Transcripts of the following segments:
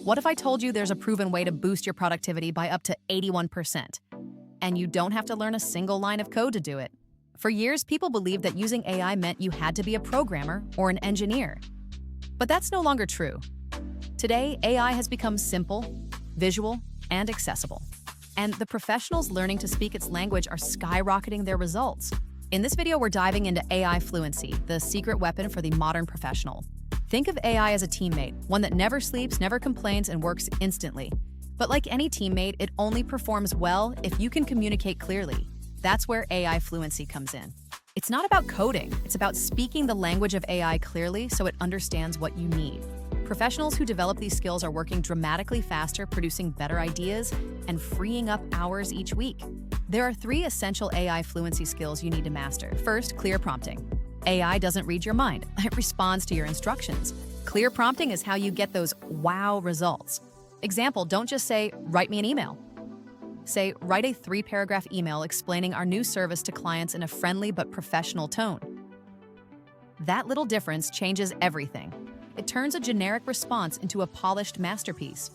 What if I told you there's a proven way to boost your productivity by up to 81%? And you don't have to learn a single line of code to do it. For years, people believed that using AI meant you had to be a programmer or an engineer. But that's no longer true. Today, AI has become simple, visual, and accessible. And the professionals learning to speak its language are skyrocketing their results. In this video, we're diving into AI Fluency, the secret weapon for the modern professional. Think of AI as a teammate, one that never sleeps, never complains, and works instantly. But like any teammate, it only performs well if you can communicate clearly. That's where AI Fluency comes in. It's not about coding, it's about speaking the language of AI clearly so it understands what you need. Professionals who develop these skills are working dramatically faster, producing better ideas, and freeing up hours each week. There are 3 essential AI fluency skills you need to master. First, clear prompting. AI doesn't read your mind, it responds to your instructions. Clear prompting is how you get those wow results. Example, don't just say, write me an email. Say, write a 3-paragraph email explaining our new service to clients in a friendly but professional tone. That little difference changes everything. It turns a generic response into a polished masterpiece.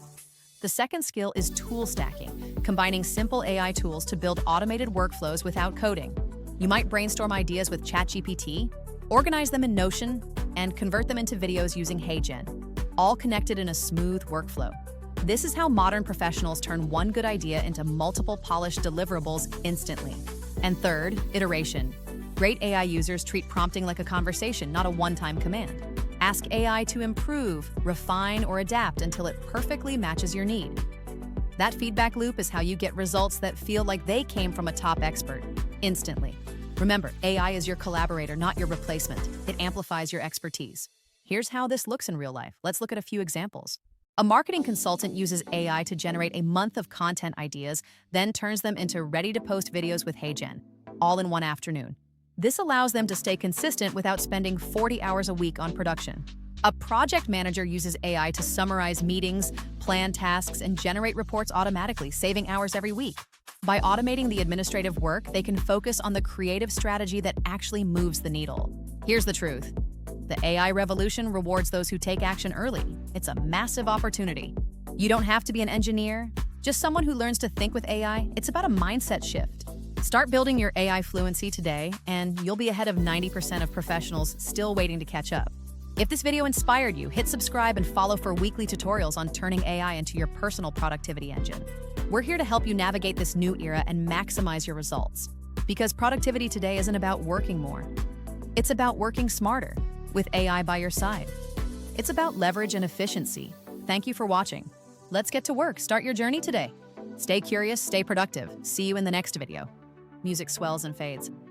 The second skill is tool stacking, combining simple AI tools to build automated workflows without coding. You might brainstorm ideas with ChatGPT, organize them in Notion, and convert them into videos using HeyGen, all connected in a smooth workflow. This is how modern professionals turn one good idea into multiple polished deliverables instantly. And third, iteration. Great AI users treat prompting like a conversation, not a one-time command. Ask AI to improve, refine, or adapt until it perfectly matches your need. That feedback loop is how you get results that feel like they came from a top expert, instantly. Remember, AI is your collaborator, not your replacement. It amplifies your expertise. Here's how this looks in real life. Let's look at a few examples. A marketing consultant uses AI to generate a month of content ideas, then turns them into ready-to-post videos with HeyGen, all in one afternoon. This allows them to stay consistent without spending 40 hours a week on production. A project manager uses AI to summarize meetings, plan tasks, and generate reports automatically, saving hours every week. By automating the administrative work, they can focus on the creative strategy that actually moves the needle. Here's the truth. The AI revolution rewards those who take action early. It's a massive opportunity. You don't have to be an engineer, just someone who learns to think with AI. It's about a mindset shift. Start building your AI fluency today, and you'll be ahead of 90% of professionals still waiting to catch up. If this video inspired you, hit subscribe and follow for weekly tutorials on turning AI into your personal productivity engine. We're here to help you navigate this new era and maximize your results. Because productivity today isn't about working more. It's about working smarter, with AI by your side. It's about leverage and efficiency. Thank you for watching. Let's get to work. Start your journey today. Stay curious, stay productive. See you in the next video. Music swells and fades.